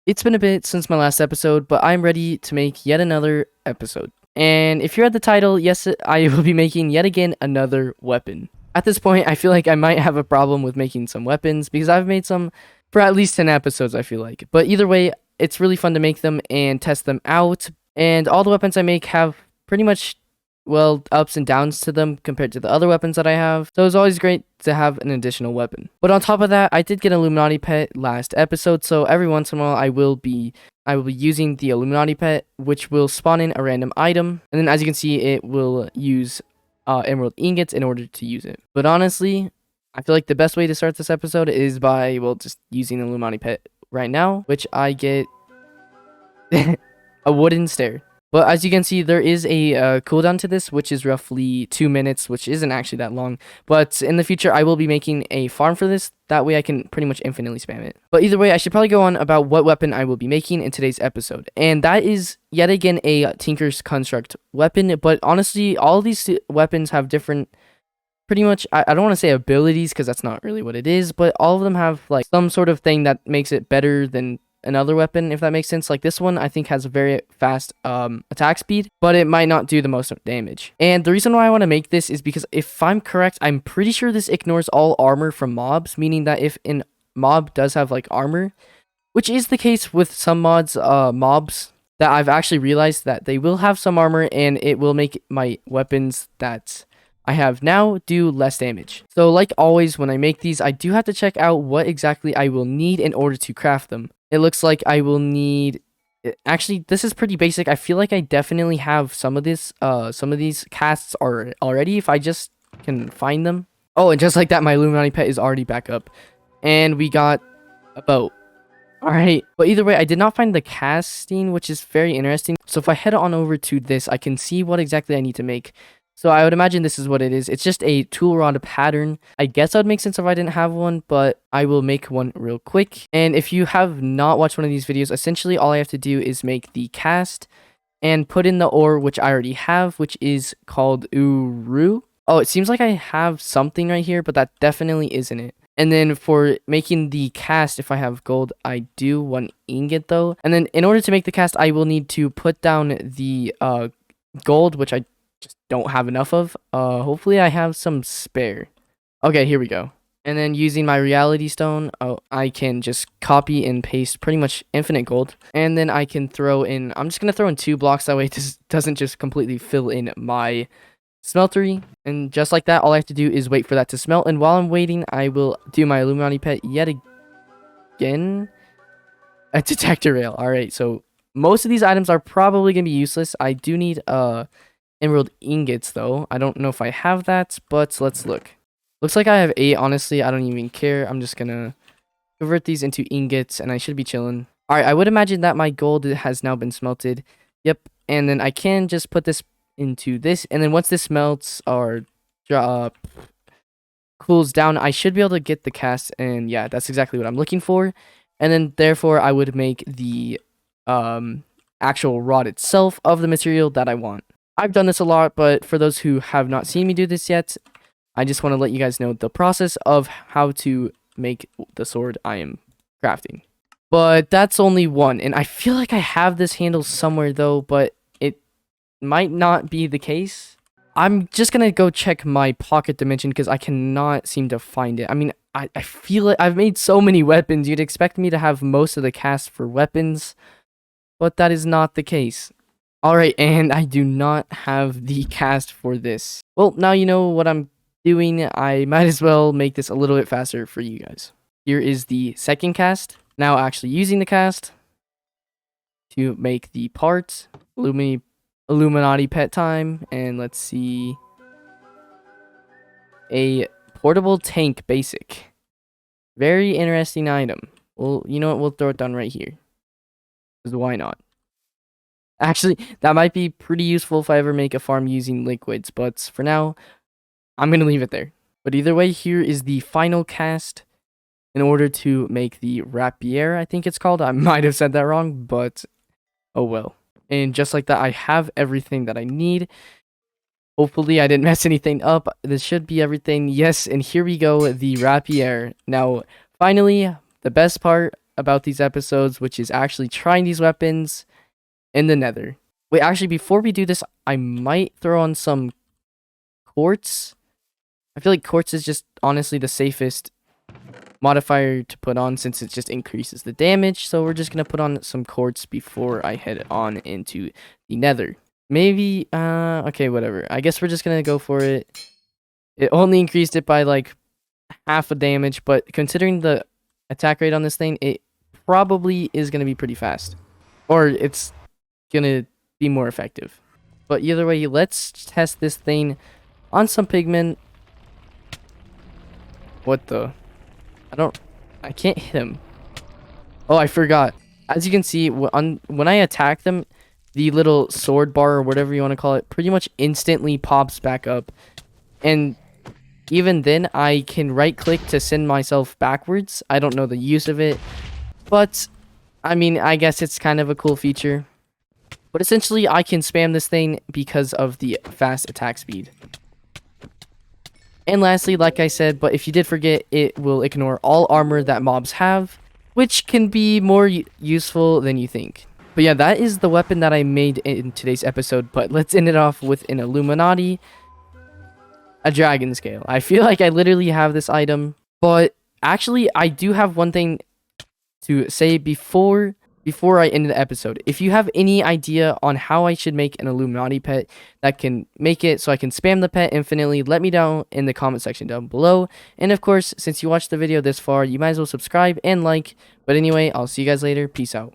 It's been a bit since my last episode, but I'm ready to make yet another episode. And if you read the title, yes, I will be making yet again another weapon. At this point, I feel like I might have a problem with making some weapons because I've made some for at least 10 episodes, I feel like. But either way, it's really fun to make them and test them out. And all the weapons I make have pretty much, well, ups and downs to them compared to the other weapons that I have. So it's always great to have an additional weapon. But on top of that, I did get an Illuminati pet last episode, so every once in a while I will be using the Illuminati pet, which will spawn in a random item, and then as you can see, it will use emerald ingots in order to use it. But honestly, I feel like the best way to start this episode is by, well, just using the Illuminati pet right now, which I get a wooden stair. But as you can see, there is a cooldown to this, which is roughly 2 minutes, which isn't actually that long. But in the future, I will be making a farm for this. That way I can pretty much infinitely spam it. But either way, I should probably go on about what weapon I will be making in today's episode. And that is, yet again, a Tinker's Construct weapon. But honestly, all of these weapons have different, pretty much, I don't want to say abilities, because that's not really what it is. But all of them have, like, some sort of thing that makes it better than another weapon, if that makes sense. Like this one, I think has a very fast attack speed, but it might not do the most damage. And the reason why I want to make this is because if I'm correct, I'm pretty sure this ignores all armor from mobs, meaning that if an mob does have like armor, which is the case with some mobs that I've actually realized that they will have some armor, and it will make my weapons that I have now do less damage. So like always, when I make these, I do have to check out what exactly I will need in order to craft them. It looks like I will need, actually, this is pretty basic. I feel like I definitely have some of these casts are already, if I just can find them. Oh, and just like that, my Illuminati pet is already back up. And we got a boat. Alright, but either way, I did not find the casting, which is very interesting. So if I head on over to this, I can see what exactly I need to make. So I would imagine this is what it is. It's just a tool rod pattern. I guess that would make sense if I didn't have one, but I will make one real quick. And if you have not watched one of these videos, essentially all I have to do is make the cast and put in the ore, which I already have, which is called Uru. Oh, it seems like I have something right here, but that definitely isn't it. And then for making the cast, if I have gold, I do 1 ingot though. And then in order to make the cast, I will need to put down the gold, which I just don't have enough of. Hopefully I have some spare. Okay, here we go. And then using my reality stone, I can just copy and paste pretty much infinite gold. And then I can throw in, I'm just going to throw in 2 blocks, that way it doesn't just completely fill in my smeltery. And just like that, all I have to do is wait for that to smelt. And while I'm waiting, I will do my Illuminati pet yet again. A detector rail. Alright, so most of these items are probably going to be useless. I do need emerald ingots though. I don't know if I have that, but let's look. Looks like I have 8. Honestly, I don't even care. I'm just gonna convert these into ingots and I should be chilling. Alright, I would imagine that my gold has now been smelted. Yep, and then I can just put this into this, and then once this melts or cools down, I should be able to get the cast, and yeah, that's exactly what I'm looking for. And then therefore I would make the actual rod itself of the material that I want. I've done this a lot, but for those who have not seen me do this yet, I just want to let you guys know the process of how to make the sword I am crafting. But that's only one, and I feel like I have this handle somewhere though, but it might not be the case. I'm just gonna go check my pocket dimension because I cannot seem to find it. I mean, I feel like I've made so many weapons. You'd expect me to have most of the cast for weapons, but that is not the case. Alright, and I do not have the cast for this. Well, now you know what I'm doing. I might as well make this a little bit faster for you guys. Here is the second cast. Now actually using the cast to make the parts. Illuminati pet time. And let's see. A portable tank basic. Very interesting item. Well, you know what? We'll throw it down right here. Because why not? Actually, that might be pretty useful if I ever make a farm using liquids, but for now, I'm going to leave it there. But either way, here is the final cast in order to make the rapier, I think it's called. I might have said that wrong, but oh well. And just like that, I have everything that I need. Hopefully, I didn't mess anything up. This should be everything. Yes, and here we go, the rapier. Now, finally, the best part, about these episodes, which is actually trying these weapons in the nether. Wait, actually, before we do this, I might throw on some quartz. I feel like quartz is just honestly the safest modifier to put on since it just increases the damage. So we're just going to put on some quartz before I head on into the nether. Maybe, okay, whatever. I guess we're just going to go for it. It only increased it by like half a damage, but considering the attack rate on this thing, it probably is going to be pretty fast. Or it's going to be more effective. But either way, let's test this thing on some pigment. What the? I can't hit him. Oh, I forgot. As you can see, when I attack them, the little sword bar or whatever you want to call it pretty much instantly pops back up. And even then, I can right click to send myself backwards. I don't know the use of it, but I mean, I guess it's kind of a cool feature. But essentially, I can spam this thing because of the fast attack speed. And lastly, like I said, but if you did forget, it will ignore all armor that mobs have, which can be more useful than you think. But yeah, that is the weapon that I made in today's episode, but let's end it off with an Illuminati, a dragon scale. I feel like I literally have this item, but actually, I do have one thing to say before I end the episode. If you have any idea on how I should make an Illuminati pet that can make it so I can spam the pet infinitely, let me know in the comment section down below. And of course, since you watched the video this far, you might as well subscribe and like. But anyway, I'll see you guys later. Peace out.